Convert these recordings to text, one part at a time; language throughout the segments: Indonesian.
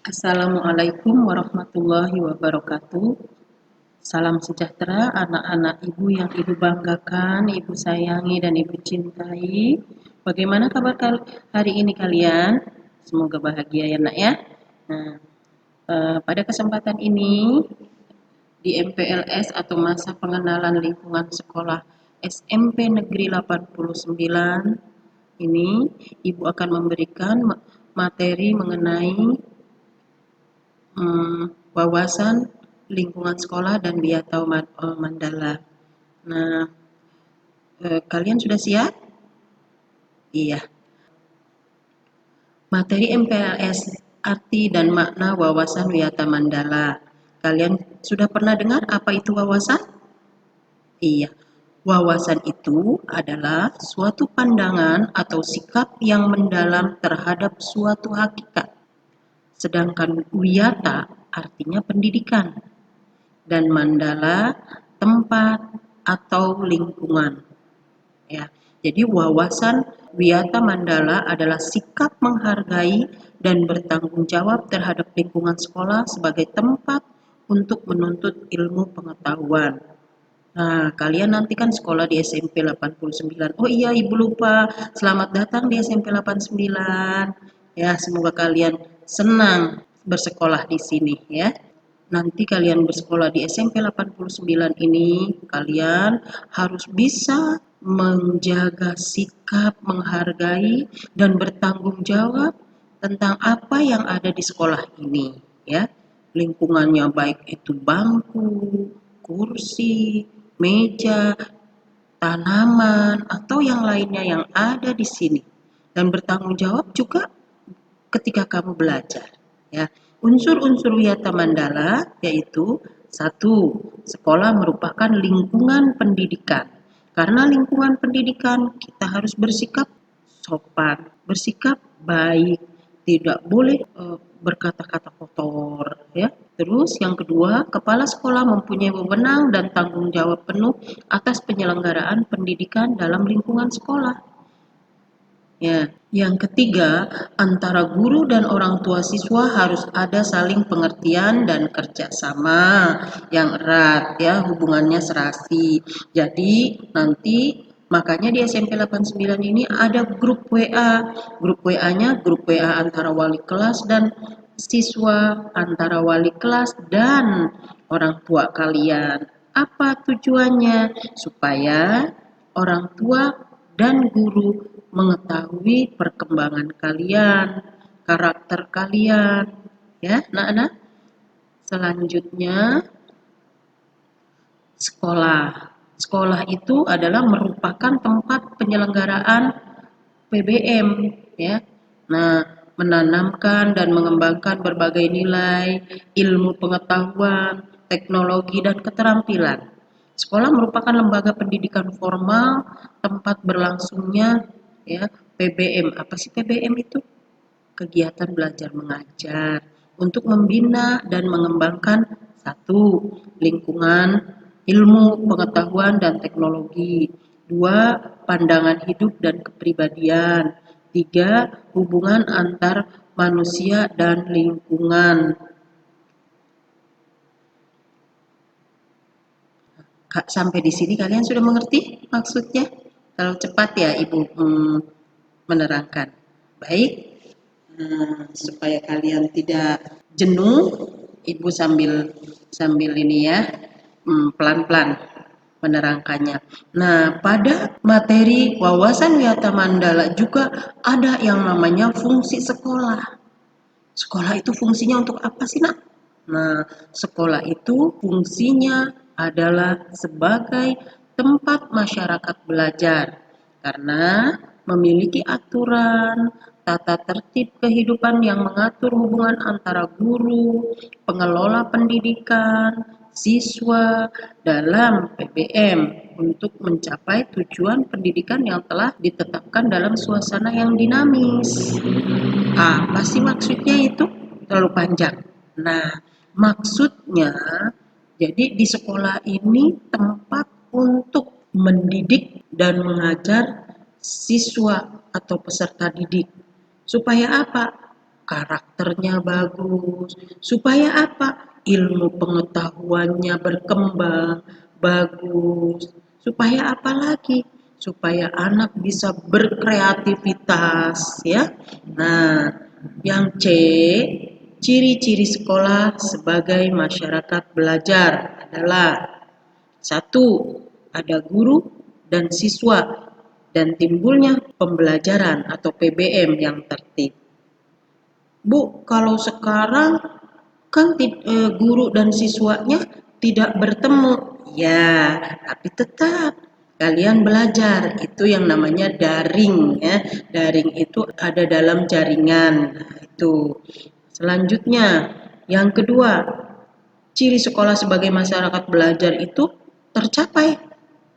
Assalamualaikum warahmatullahi wabarakatuh. Salam sejahtera anak-anak ibu yang ibu banggakan, ibu sayangi dan ibu cintai. Bagaimana kabar hari ini kalian? Semoga bahagia ya nak ya. Nah, pada kesempatan ini di MPLS atau masa pengenalan lingkungan sekolah SMP Negeri 89 ini ibu akan memberikan materi mengenai wawasan lingkungan sekolah dan biata mandala. Nah, kalian sudah siap? Iya. Materi MPLS, arti dan makna wawasan wiata mandala. Kalian sudah pernah dengar apa itu wawasan? Iya. Wawasan itu adalah suatu pandangan atau sikap yang mendalam terhadap suatu hakikat. Sedangkan wiyata artinya pendidikan. Dan mandala tempat atau lingkungan. Ya, jadi wawasan wiyata mandala adalah sikap menghargai dan bertanggung jawab terhadap lingkungan sekolah sebagai tempat untuk menuntut ilmu pengetahuan. Nah, kalian nanti kan sekolah di SMP 89. Oh iya, Ibu lupa. Selamat datang di SMP 89. Ya, semoga kalian senang bersekolah di sini ya. Nanti kalian bersekolah di SMP 89 ini, kalian harus bisa menjaga sikap, menghargai, dan bertanggung jawab tentang apa yang ada di sekolah ini. Ya, lingkungannya baik itu bangku, kursi, meja, tanaman, atau yang lainnya yang ada di sini. Dan bertanggung jawab juga ketika kamu belajar. Ya, unsur-unsur wiyata mandala yaitu satu, sekolah merupakan lingkungan pendidikan. Karena lingkungan pendidikan kita harus bersikap sopan, bersikap baik, tidak boleh berkata-kata kotor, ya. Terus yang kedua, kepala sekolah mempunyai wewenang dan tanggung jawab penuh atas penyelenggaraan pendidikan dalam lingkungan sekolah. Ya, yang ketiga, antara guru dan orang tua siswa harus ada saling pengertian dan kerjasama yang erat, ya, hubungannya serasi. Jadi nanti makanya di SMP 89 ini ada grup WA. Grup WA-nya grup WA antara wali kelas dan siswa, antara wali kelas dan orang tua kalian. Apa tujuannya? Supaya orang tua dan guru mengetahui perkembangan kalian, karakter kalian, ya, anak-anak. Selanjutnya, sekolah. Sekolah itu adalah merupakan tempat penyelenggaraan PBM, ya. Nah, menanamkan dan mengembangkan berbagai nilai, ilmu pengetahuan, teknologi dan keterampilan. Sekolah merupakan lembaga pendidikan formal, tempat berlangsungnya ya PBM. Apa sih PBM itu? Kegiatan belajar mengajar untuk membina dan mengembangkan satu, lingkungan, ilmu, pengetahuan dan teknologi. Dua, pandangan hidup dan kepribadian. Tiga, hubungan antar manusia dan lingkungan. Sampai di sini kalian sudah mengerti maksudnya? Kalau cepat ya Ibu menerangkan. Baik, supaya kalian tidak jenuh, Ibu sambil ini ya, pelan-pelan menerangkannya. Nah, pada materi wawasan wiyata mandala juga ada yang namanya fungsi sekolah. Sekolah itu fungsinya untuk apa sih, Nak? Nah, sekolah itu fungsinya adalah sebagai tempat masyarakat belajar karena memiliki aturan, tata tertib kehidupan yang mengatur hubungan antara guru, pengelola pendidikan, siswa dalam PBM untuk mencapai tujuan pendidikan yang telah ditetapkan dalam suasana yang dinamis. Apa sih maksudnya itu? Terlalu panjang. Nah, maksudnya jadi di sekolah ini tempat untuk mendidik dan mengajar siswa atau peserta didik. Supaya apa? karakternya bagus. Supaya apa? Ilmu pengetahuannya berkembang, bagus. Supaya apa lagi? Supaya anak bisa berkreativitas, ya. Nah, yang C, ciri-ciri sekolah sebagai masyarakat belajar adalah satu, ada guru dan siswa dan timbulnya pembelajaran atau PBM yang tertib. Bu, kalau sekarang kan guru dan siswanya tidak bertemu. Ya, tapi tetap kalian belajar. Itu yang namanya daring ya. Daring itu ada dalam jaringan. Nah, itu. Selanjutnya, yang kedua, ciri sekolah sebagai masyarakat belajar itu tercapai.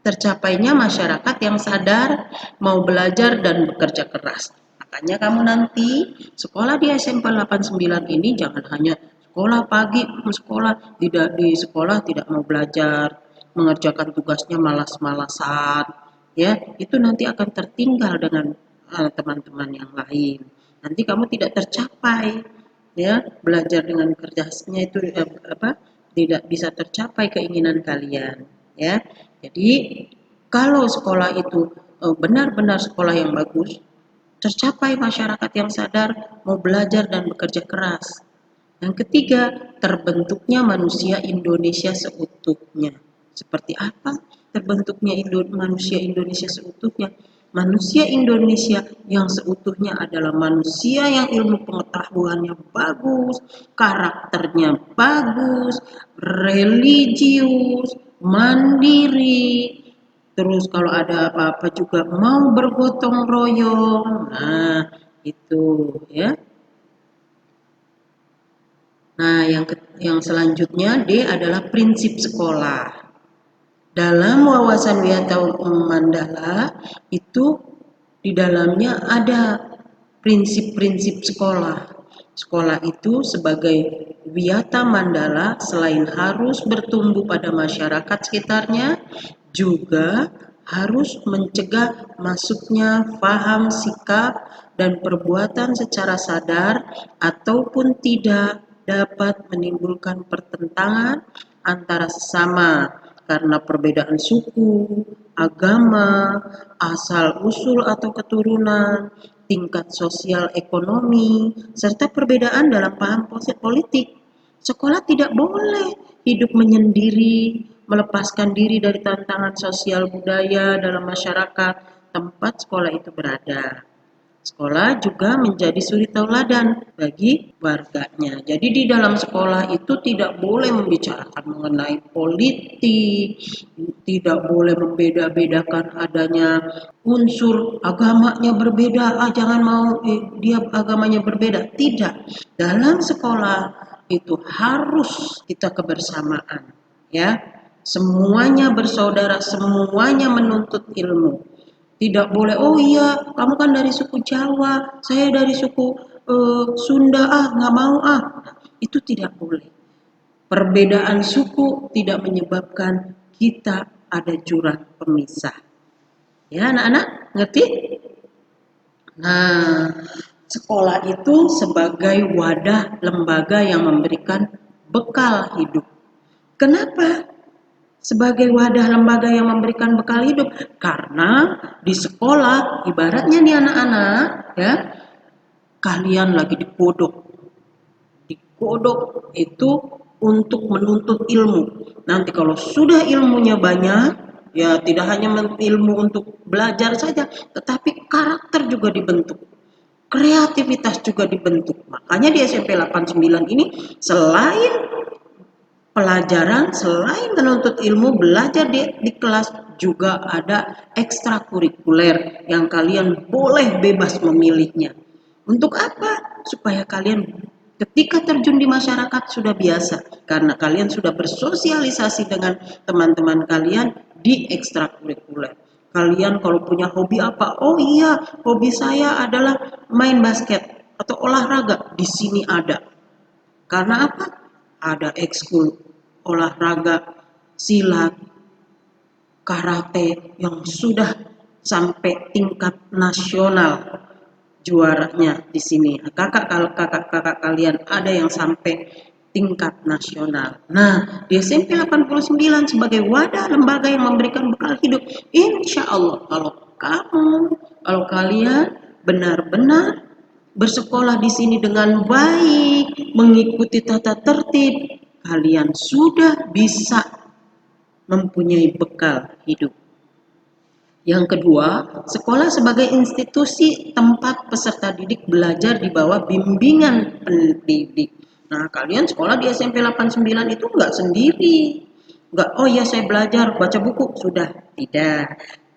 Tercapainya masyarakat yang sadar, mau belajar dan bekerja keras. Makanya kamu nanti sekolah di SMP 89 ini jangan hanya sekolah pagi, sekolah tidak di sekolah tidak mau belajar, mengerjakan tugasnya malas-malasan. Ya, itu nanti akan tertinggal dengan teman-teman yang lain. Nanti kamu tidak tercapai, ya, belajar dengan kerjasnya itu tidak bisa tercapai keinginan kalian, ya. Jadi kalau sekolah itu benar-benar sekolah yang bagus, tercapai masyarakat yang sadar, mau belajar dan bekerja keras. Yang ketiga, terbentuknya manusia Indonesia seutuhnya. Seperti apa terbentuknya manusia Indonesia seutuhnya? Manusia Indonesia yang seutuhnya adalah manusia yang ilmu pengetahuannya bagus, karakternya bagus, religius, mandiri, terus kalau ada apa-apa juga mau bergotong royong. Nah, itu ya. Nah, yang selanjutnya D adalah prinsip sekolah. Dalam wawasan Wiyata Mandala itu di dalamnya ada prinsip-prinsip sekolah. Sekolah itu sebagai Wiyata Mandala selain harus bertumbuh pada masyarakat sekitarnya, juga harus mencegah masuknya faham, sikap, dan perbuatan secara sadar ataupun tidak dapat menimbulkan pertentangan antara sesama karena perbedaan suku, agama, asal-usul atau keturunan, tingkat sosial ekonomi, serta perbedaan dalam paham politik. Sekolah tidak boleh hidup menyendiri, melepaskan diri dari tantangan sosial budaya dalam masyarakat tempat sekolah itu berada. Sekolah juga menjadi suri tauladan bagi warganya. Jadi di dalam sekolah itu tidak boleh membicarakan mengenai politik, tidak boleh membeda-bedakan adanya unsur agamanya berbeda, jangan mau dia agamanya berbeda. Tidak. Dalam sekolah itu harus kita kebersamaan, ya. Semuanya bersaudara, semuanya menuntut ilmu. Tidak boleh, oh iya, kamu kan dari suku Jawa, saya dari suku Sunda, nggak mau ah. Itu tidak boleh. Perbedaan suku tidak menyebabkan kita ada jurang pemisah. Ya, anak-anak, ngerti? Nah, sekolah itu sebagai wadah lembaga yang memberikan bekal hidup. Kenapa? Sebagai wadah lembaga yang memberikan bekal hidup, karena di sekolah ibaratnya nih anak-anak ya, kalian lagi dikodok itu untuk menuntut ilmu. Nanti kalau sudah ilmunya banyak, ya tidak hanya ilmu untuk belajar saja, tetapi karakter juga dibentuk, kreativitas juga dibentuk. Makanya di SMP 89 ini selain pelajaran, selain menuntut ilmu, belajar di kelas juga ada ekstrakurikuler yang kalian boleh bebas memilihnya. Untuk apa? Supaya kalian ketika terjun di masyarakat sudah biasa, karena kalian sudah bersosialisasi dengan teman-teman kalian di ekstrakurikuler. Kalian kalau punya hobi apa? Oh iya, hobi saya adalah main basket atau olahraga. Di sini ada. Karena apa? Ada ekskul olahraga, silat, karate yang sudah sampai tingkat nasional. juaranya di sini. Kakak kalian ada yang sampai tingkat nasional. Nah, di SMP 89 sebagai wadah lembaga yang memberikan bekal hidup, insya Allah kalau kalian benar-benar bersekolah di sini dengan baik, mengikuti tata tertib, kalian sudah bisa mempunyai bekal hidup. Yang kedua, sekolah sebagai institusi tempat peserta didik belajar di bawah bimbingan pendidik. Nah, kalian sekolah di SMP 89 itu nggak sendiri. Nggak, oh ya saya belajar baca buku, sudah. Tidak.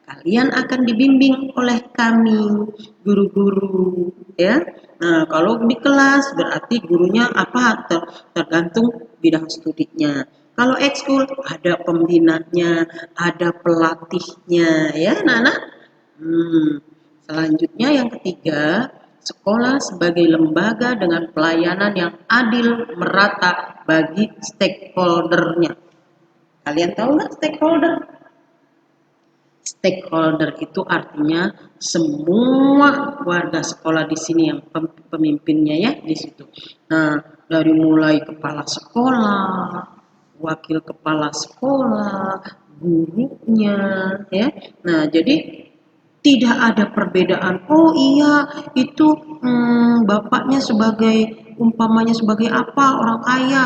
Kalian akan dibimbing oleh kami, guru-guru. Ya. Nah, kalau di kelas berarti gurunya apa? Tergantung bidang studinya. Kalau ekskul ada pembinanya, ada pelatihnya, ya, anak-anak. Selanjutnya yang ketiga, sekolah sebagai lembaga dengan pelayanan yang adil merata bagi stakeholdernya. Kalian tahu nggak stakeholder? Stakeholder itu artinya semua warga sekolah di sini yang pemimpinnya ya di situ. Nah, dari mulai kepala sekolah, wakil kepala sekolah, gurunya, ya. Nah, jadi tidak ada perbedaan. Oh iya, itu bapaknya sebagai umpamanya sebagai apa orang kaya,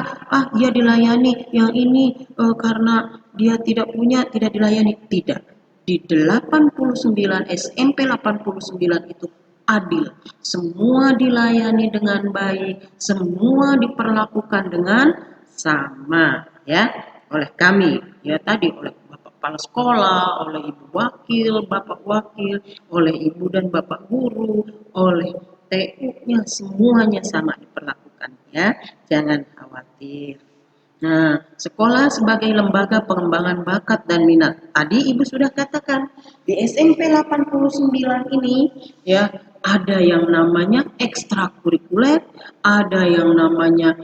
dia dilayani. Yang ini karena dia tidak punya tidak dilayani. Tidak. Di 89 SMP 89 itu adil. Semua dilayani dengan baik, semua diperlakukan dengan sama ya oleh kami. Ya tadi oleh Bapak Kepala Sekolah, oleh Ibu Wakil, Bapak Wakil, oleh Ibu dan Bapak Guru, oleh TU-nya semuanya sama diperlakukan ya. Jangan khawatir. Nah, sekolah sebagai lembaga pengembangan bakat dan minat. Tadi Ibu sudah katakan, di SMP 89 ini ya ada yang namanya ekstrakurikuler, ada yang namanya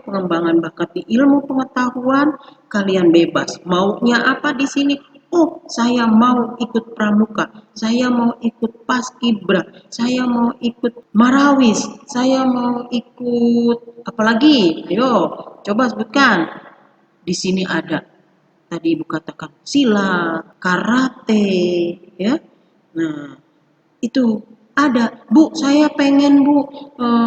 pengembangan bakat di ilmu pengetahuan. Kalian bebas. Maunya apa di sini? Oh, saya mau ikut pramuka, saya mau ikut paskibra, saya mau ikut marawis, saya mau ikut apalagi? Ayo, coba sebutkan. Di sini ada. Tadi Ibu katakan silat, karate, ya. Nah, itu ada. Bu, saya pengen Bu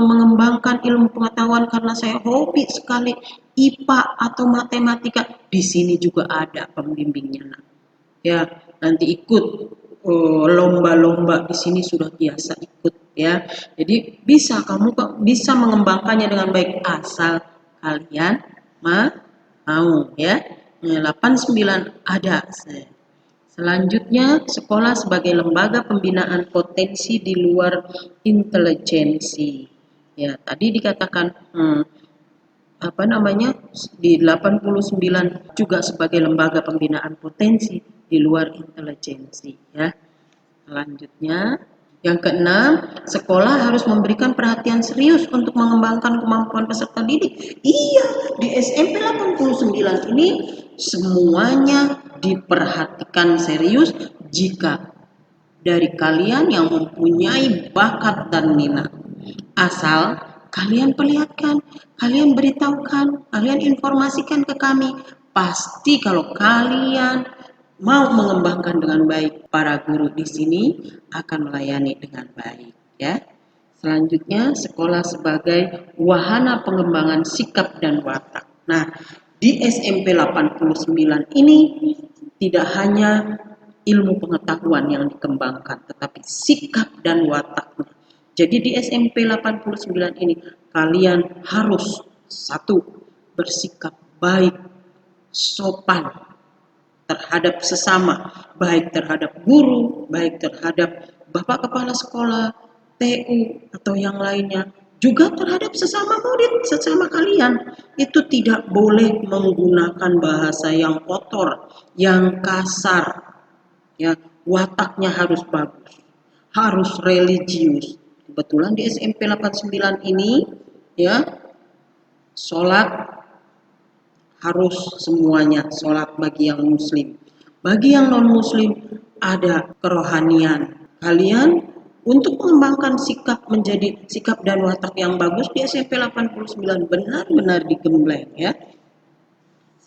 mengembangkan ilmu pengetahuan karena saya hobi sekali IPA atau matematika. Di sini juga ada pembimbingnya, Nak. Ya, nanti ikut lomba-lomba di sini sudah biasa ikut ya. Jadi bisa kamu bisa mengembangkannya dengan baik asal kalian mau ya. 89 ada. Selanjutnya, sekolah sebagai lembaga pembinaan potensi di luar intelijensi. Ya, tadi dikatakan di 89 juga sebagai lembaga pembinaan potensi di luar intelijensi ya. Selanjutnya, yang keenam, sekolah harus memberikan perhatian serius untuk mengembangkan kemampuan peserta didik. Iya, di SMP 89 ini semuanya diperhatikan serius jika dari kalian yang mempunyai bakat dan minat. Asal kalian perlihatkan, kalian beritahukan, kalian informasikan ke kami. Pasti kalau kalian mau mengembangkan dengan baik, para guru di sini akan melayani dengan baik ya. Selanjutnya, sekolah sebagai wahana pengembangan sikap dan watak. Nah, di SMP 89 ini tidak hanya ilmu pengetahuan yang dikembangkan, tetapi sikap dan wataknya. Jadi di SMP 89 ini kalian harus satu, bersikap baik, sopan terhadap sesama, baik terhadap guru, baik terhadap Bapak Kepala Sekolah, TU atau yang lainnya, juga terhadap sesama murid, sesama kalian. Itu tidak boleh menggunakan bahasa yang kotor, yang kasar. Ya, wataknya harus bagus, harus religius. Kebetulan di SMP 89 ini ya, sholat harus semuanya, sholat bagi yang muslim. Bagi yang non muslim ada kerohanian. Kalian Untuk mengembangkan sikap menjadi sikap dan watak yang bagus di SMP 89 benar-benar digembleng ya.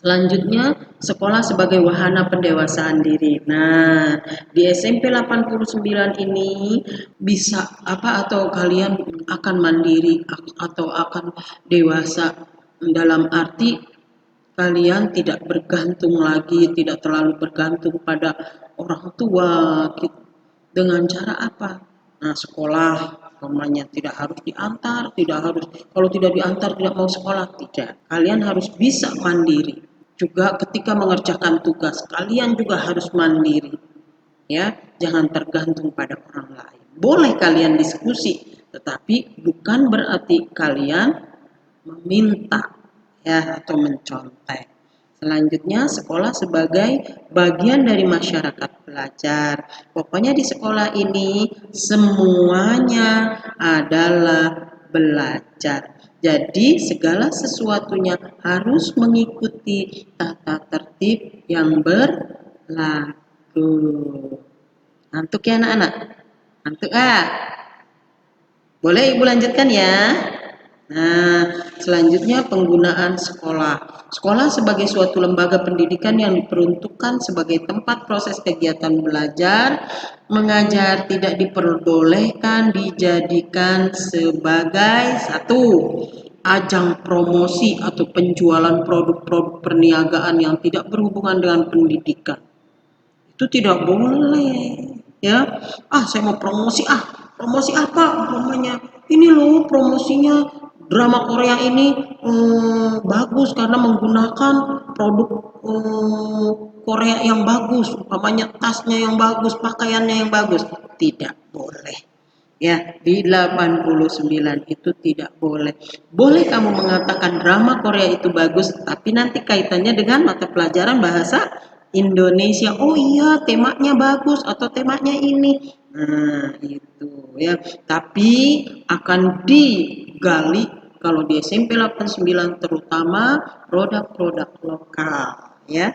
Selanjutnya, sekolah sebagai wahana pendewasaan diri. Nah, di SMP 89 ini bisa apa atau kalian akan mandiri atau akan dewasa dalam arti kalian tidak bergantung lagi, tidak terlalu bergantung pada orang tua gitu. Dengan cara apa? Nah, sekolah namanya tidak harus diantar, tidak harus kalau tidak diantar tidak mau sekolah, tidak. Kalian harus bisa mandiri. Juga ketika mengerjakan tugas, kalian juga harus mandiri. Ya, jangan tergantung pada orang lain. Boleh kalian diskusi, tetapi bukan berarti kalian meminta ya atau mencontek. Selanjutnya, sekolah sebagai bagian dari masyarakat belajar. Pokoknya di sekolah ini semuanya adalah belajar. Jadi segala sesuatunya harus mengikuti tata tertib yang berlaku. Ngantuk ya anak-anak? Ngantuk ah? Boleh Ibu lanjutkan ya? Nah, selanjutnya penggunaan sekolah. Sekolah sebagai suatu lembaga pendidikan yang diperuntukkan sebagai tempat proses kegiatan belajar, mengajar tidak diperbolehkan dijadikan sebagai satu ajang promosi atau penjualan produk-produk perniagaan yang tidak berhubungan dengan pendidikan. Itu tidak boleh ya. Saya mau promosi, promosi apa namanya, ini loh promosinya drama Korea ini bagus karena menggunakan produk Korea yang bagus, umpamanya tasnya yang bagus, pakaiannya yang bagus. Tidak boleh ya. Di 89 itu tidak boleh. Boleh kamu mengatakan drama Korea itu bagus, tapi nanti kaitannya dengan mata pelajaran bahasa Indonesia. Oh iya, temanya bagus atau temanya ini. Nah, itu ya. Tapi akan digali kalau di SMP 89 terutama produk-produk lokal ya.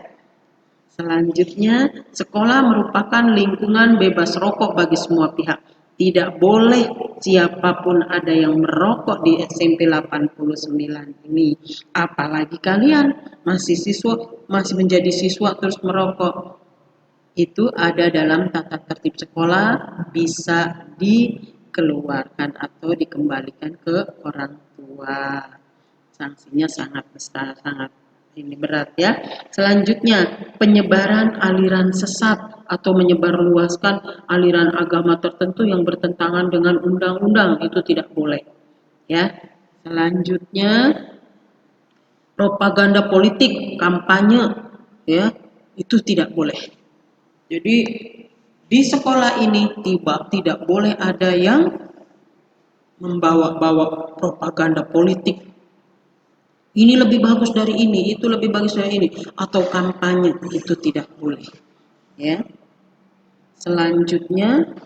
Selanjutnya, sekolah merupakan lingkungan bebas rokok bagi semua pihak. Tidak boleh siapapun ada yang merokok di SMP 89 ini. Apalagi kalian masih siswa, masih menjadi siswa terus merokok. Itu ada dalam tata tertib sekolah, bisa dikeluarkan atau dikembalikan ke orang tua. Sanksinya sangat besar, sangat ini berat ya. Selanjutnya, penyebaran aliran sesat atau menyebarluaskan aliran agama tertentu yang bertentangan dengan undang-undang itu tidak boleh ya. Selanjutnya, propaganda politik, kampanye ya, itu tidak boleh. Jadi di sekolah ini tidak boleh ada yang membawa-bawa propaganda politik. Ini lebih bagus dari ini, itu lebih bagus dari ini, atau kampanye, itu tidak boleh. Ya. Selanjutnya,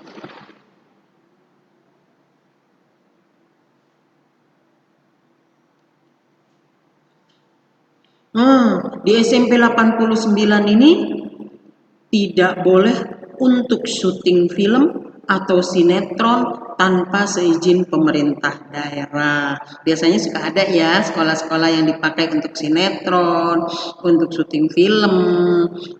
di SMP 89 ini tidak boleh untuk syuting film atau sinetron tanpa seizin pemerintah daerah. Biasanya suka ada ya sekolah-sekolah yang dipakai untuk sinetron, untuk syuting film.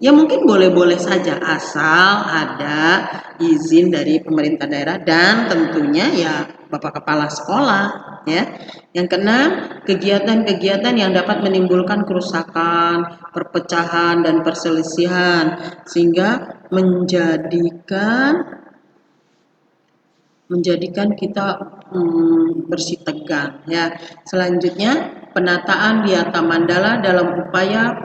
Ya mungkin boleh-boleh saja asal ada izin dari pemerintah daerah dan tentunya ya Bapak Kepala Sekolah ya. Yang keenam, kegiatan-kegiatan yang dapat menimbulkan kerusakan, perpecahan dan perselisihan sehingga menjadikan kita bersih tegang ya. Selanjutnya, penataan Wiata Mandala dalam upaya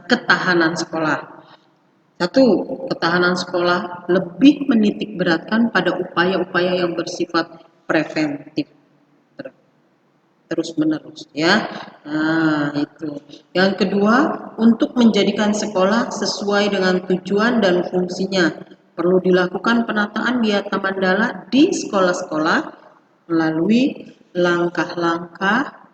ketahanan sekolah. Satu, ketahanan sekolah lebih menitik beratkan pada upaya-upaya yang bersifat preventif terus menerus ya. Nah, itu. Yang kedua, untuk menjadikan sekolah sesuai dengan tujuan dan fungsinya, perlu dilakukan penataan Wiata Mandala di sekolah-sekolah melalui langkah-langkah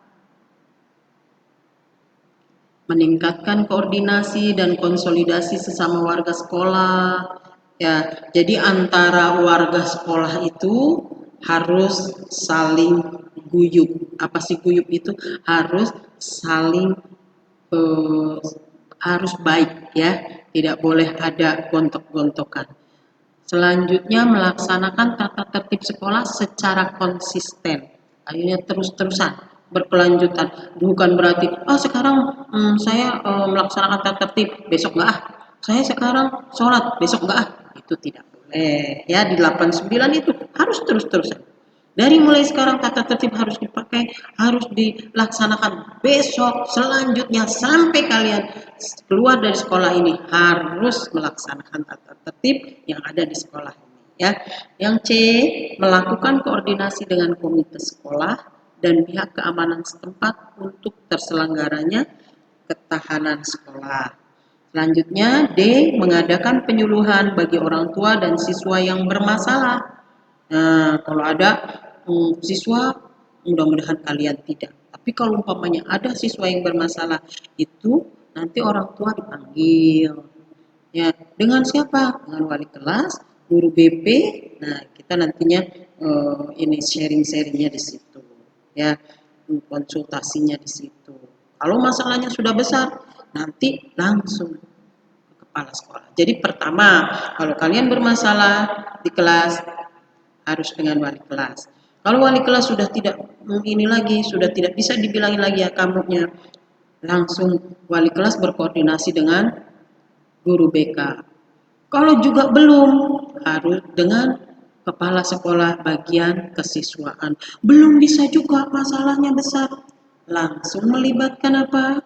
meningkatkan koordinasi dan konsolidasi sesama warga sekolah, Ya, jadi antara warga sekolah itu harus saling guyup. Apa sih guyup itu? Harus saling eh, harus baik ya, tidak boleh ada gontok-gontokan. Selanjutnya melaksanakan tata tertib sekolah secara konsisten. Akhirnya terus-terusan berkelanjutan. Bukan berarti, sekarang saya melaksanakan tata tertib, besok enggak ah. Saya sekarang sholat, besok enggak ah. Itu tidak boleh. Ya, di 89 itu harus terus-terusan. Dari mulai sekarang tata tertib harus dipakai, harus dilaksanakan besok, selanjutnya sampai kalian keluar dari sekolah ini harus melaksanakan tata tertib yang ada di sekolah ini. Ya, yang C, melakukan koordinasi dengan komite sekolah dan pihak keamanan setempat untuk terselenggaranya ketahanan sekolah. Selanjutnya D, mengadakan penyuluhan bagi orang tua dan siswa yang bermasalah. Nah, kalau ada siswa, mudah-mudahan kalian tidak. Tapi kalau umpamanya ada siswa yang bermasalah, itu nanti orang tua dipanggil. Ya, dengan siapa? Dengan wali kelas, guru BP. Nah, kita nantinya ini sharing-sharingnya di situ. Ya, konsultasinya di situ. Kalau masalahnya sudah besar, nanti langsung ke kepala sekolah. Jadi pertama, kalau kalian bermasalah di kelas, harus dengan wali kelas. Kalau wali kelas sudah tidak ini lagi, sudah tidak bisa dibilangin lagi ya kamunya, langsung wali kelas berkoordinasi dengan guru BK. Kalau juga belum, harus dengan kepala sekolah bagian kesiswaan. Belum bisa juga masalahnya besar. Langsung melibatkan apa?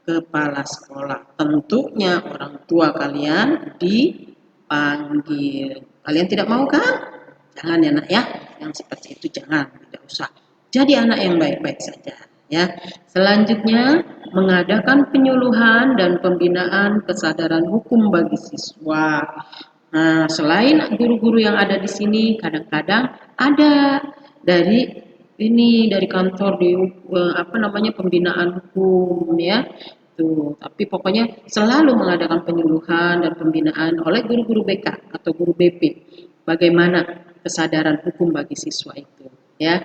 Kepala sekolah. Tentunya orang tua kalian dipanggil. Kalian tidak mau kan? Jangan ya nak ya, yang seperti itu jangan, tidak usah. Jadi anak yang baik-baik saja ya. Selanjutnya mengadakan penyuluhan dan pembinaan kesadaran hukum bagi siswa. Nah, selain guru-guru yang ada di sini, kadang-kadang ada dari ini dari kantor di apa namanya pembinaan hukum ya. Tuh, tapi pokoknya selalu mengadakan penyuluhan dan pembinaan oleh guru-guru BK atau guru BP. Bagaimana kesadaran hukum bagi siswa itu, ya.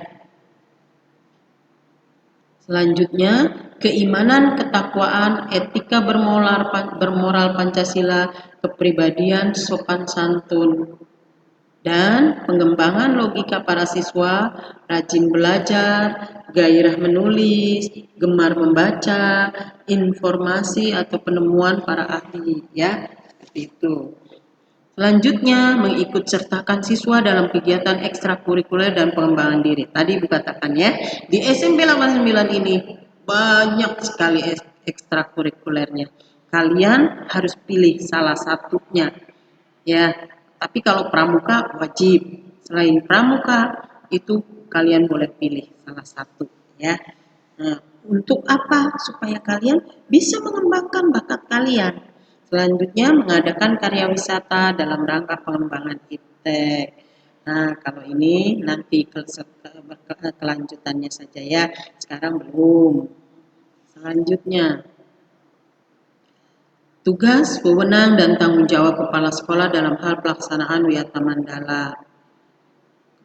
Selanjutnya, keimanan, ketakwaan, etika bermoral Pancasila, kepribadian, sopan santun, dan pengembangan logika para siswa, rajin belajar, gairah menulis, gemar membaca, informasi atau penemuan para ahli, ya, seperti itu. Selanjutnya, mengikut sertakan siswa dalam kegiatan ekstrakurikuler dan pengembangan diri. Tadi dikatakan ya, di SMP 89 ini banyak sekali ekstrakurikulernya. Kalian harus pilih salah satunya. Ya, tapi kalau pramuka wajib. Selain pramuka, itu kalian boleh pilih salah satu. Ya, nah, untuk apa? Supaya kalian bisa mengembangkan bakat kalian. Selanjutnya mengadakan karya wisata dalam rangka pengembangan iptek. Nah, kalau ini nanti kelanjutannya saja ya. Sekarang belum. Selanjutnya, tugas, wewenang, dan tanggung jawab kepala sekolah dalam hal pelaksanaan Wiyata Mandala.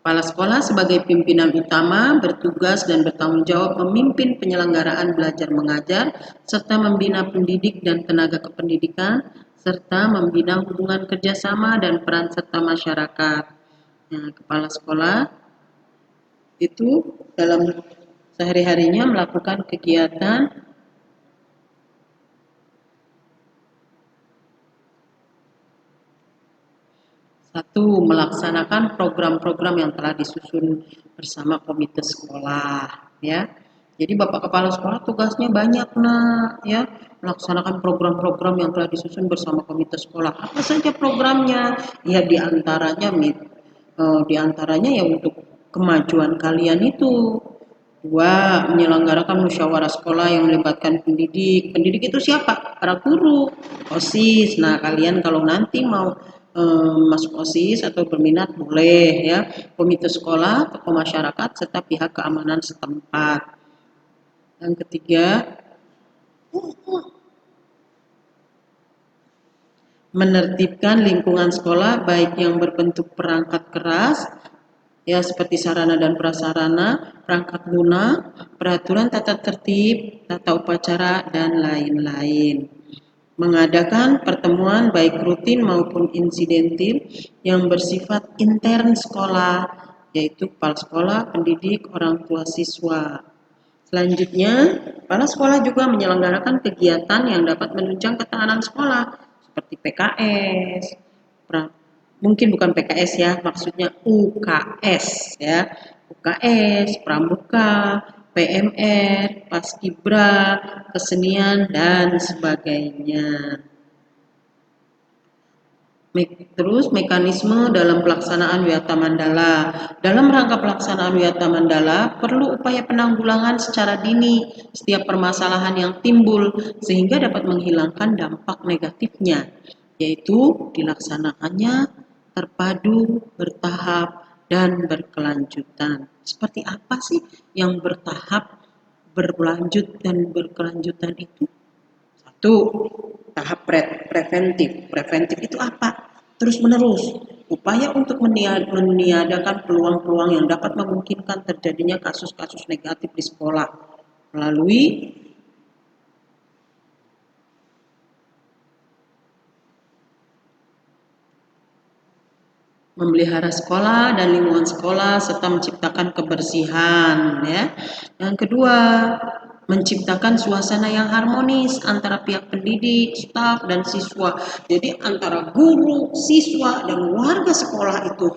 Kepala sekolah sebagai pimpinan utama bertugas dan bertanggung jawab memimpin penyelenggaraan belajar mengajar, serta membina pendidik dan tenaga kependidikan, serta membina hubungan kerjasama dan peran serta masyarakat. Nah, kepala sekolah itu dalam sehari-harinya melakukan kegiatan. Satu, melaksanakan program-program yang telah disusun bersama komite sekolah, ya. Jadi Bapak Kepala Sekolah tugasnya banyak, nak, ya, melaksanakan program-program yang telah disusun bersama komite sekolah. Apa saja programnya? Ya, diantaranya ya untuk kemajuan kalian itu. Dua, menyelenggarakan musyawarah sekolah yang melibatkan pendidik. Pendidik itu siapa? Para guru, OSIS. Nah, kalian kalau nanti mau masuk OSIS atau berminat boleh ya. Komite sekolah, tokoh masyarakat, serta pihak keamanan setempat. Yang ketiga, menertibkan lingkungan sekolah baik yang berbentuk perangkat keras ya seperti sarana dan prasarana, perangkat lunak, peraturan tata tertib, tata upacara dan lain-lain. Mengadakan pertemuan baik rutin maupun insidentil yang bersifat intern sekolah, yaitu kepala sekolah, pendidik, orang tua siswa. Selanjutnya, kepala sekolah juga menyelenggarakan kegiatan yang dapat menunjang ketahanan sekolah, seperti PKS, mungkin bukan PKS ya, maksudnya UKS ya, UKS, Pramuka, PMR, Paskibra, kesenian dan sebagainya. Terus mekanisme dalam pelaksanaan Wiyata Mandala. Dalam rangka pelaksanaan Wiyata Mandala perlu upaya penanggulangan secara dini setiap permasalahan yang timbul sehingga dapat menghilangkan dampak negatifnya, yaitu dilaksanakannya terpadu, bertahap, dan berkelanjutan. Seperti apa sih yang bertahap, berlanjut, dan berkelanjutan itu? Satu, tahap preventif. Preventif itu apa? Terus menerus. Upaya untuk meniadakan peluang-peluang yang dapat memungkinkan terjadinya kasus-kasus negatif di sekolah melalui memelihara sekolah dan lingkungan sekolah serta menciptakan kebersihan ya. Yang kedua, menciptakan suasana yang harmonis antara pihak pendidik, staf dan siswa. Jadi antara guru, siswa dan warga sekolah itu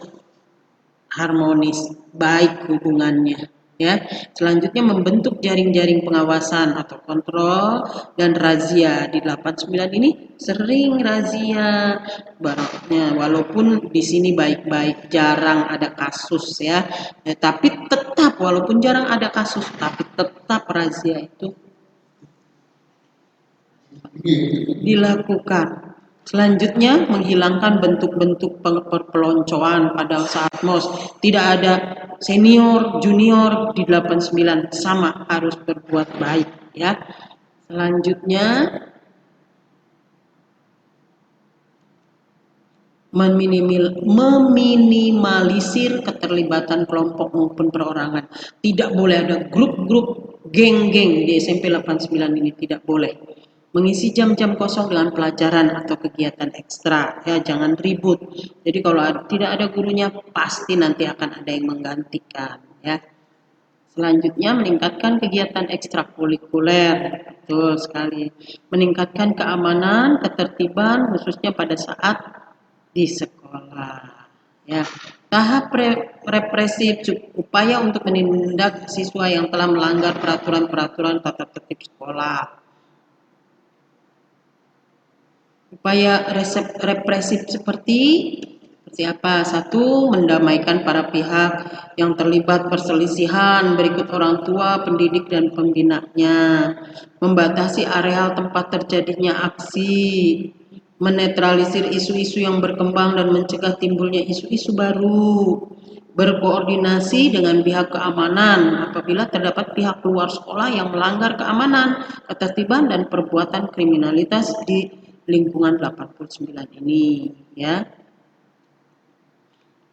harmonis, baik hubungannya. Ya, selanjutnya membentuk jaring-jaring pengawasan atau kontrol dan razia. Di 89 ini sering razia, baraknya walaupun di sini baik-baik, jarang ada kasus ya. Tapi tetap walaupun jarang ada kasus, tapi tetap razia itu dilakukan. Selanjutnya, menghilangkan bentuk-bentuk perpeloncoan pada saat MOS. Tidak ada senior, junior di 89, sama harus berbuat baik ya. Selanjutnya, meminimalisir keterlibatan kelompok maupun perorangan. Tidak boleh ada grup-grup geng-geng di SMP 89 ini, tidak boleh. Mengisi jam-jam kosong dengan pelajaran atau kegiatan ekstra, ya jangan ribut. Jadi kalau tidak ada gurunya pasti nanti akan ada yang menggantikan, ya. Selanjutnya meningkatkan kegiatan ekstrakurikuler, betul sekali. Meningkatkan keamanan, ketertiban khususnya pada saat di sekolah. Ya, tahap represif upaya untuk menindak siswa yang telah melanggar peraturan-peraturan tata tertib sekolah. Upaya represif seperti apa? Satu, mendamaikan para pihak yang terlibat perselisihan berikut orang tua, pendidik, dan pembinanya. Membatasi areal tempat terjadinya aksi. Menetralisir isu-isu yang berkembang dan mencegah timbulnya isu-isu baru. Berkoordinasi dengan pihak keamanan apabila terdapat pihak luar sekolah yang melanggar keamanan, ketertiban, dan perbuatan kriminalitas di lingkungan 89 ini ya.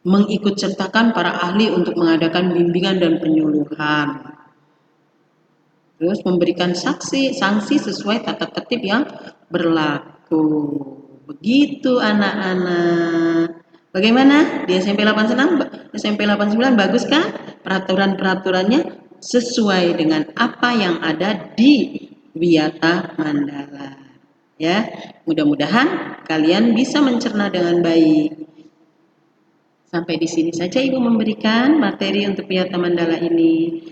Mengikut sertakan para ahli untuk mengadakan bimbingan dan penyuluhan. Terus memberikan sanksi sesuai tata tertib yang berlaku. Begitu anak-anak. Bagaimana? Di SMP 86, SMP 89 bagus kan? Peraturan-peraturannya sesuai dengan apa yang ada di Wiyata Mandala. Ya, mudah-mudahan kalian bisa mencerna dengan baik. Sampai di sini saja Ibu memberikan materi untuk Wiyata Mandala ini.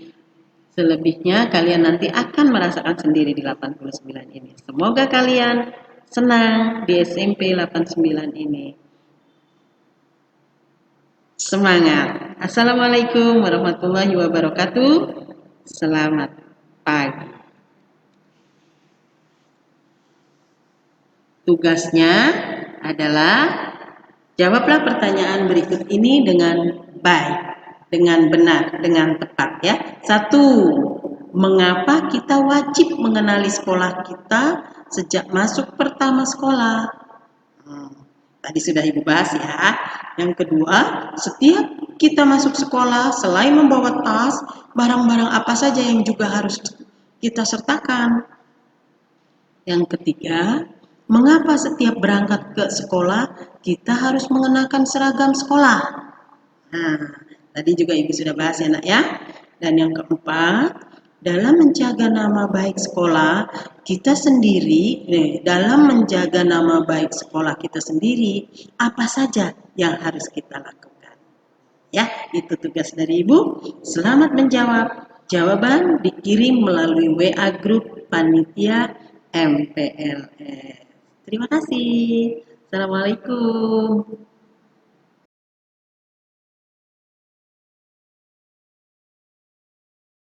Selebihnya kalian nanti akan merasakan sendiri di 89 ini. Semoga kalian senang di SMP 89 ini. Semangat. Assalamualaikum warahmatullahi wabarakatuh. Selamat pagi. Tugasnya adalah jawablah pertanyaan berikut ini dengan baik, dengan benar, dengan tepat ya. Satu, mengapa kita wajib mengenali sekolah kita sejak masuk pertama sekolah? Tadi sudah Ibu bahas ya. Yang kedua, setiap kita masuk sekolah, selain membawa tas, barang-barang apa saja yang juga harus kita sertakan. Yang ketiga, mengapa setiap berangkat ke sekolah kita harus mengenakan seragam sekolah? Nah, tadi juga Ibu sudah bahas ya nak ya. Dan yang keempat, dalam menjaga nama baik sekolah kita sendiri, dalam menjaga nama baik sekolah kita sendiri, apa saja yang harus kita lakukan? Ya, itu tugas dari Ibu. Selamat menjawab. Jawaban dikirim melalui WA grup panitia MPLS. Terima kasih. Assalamualaikum.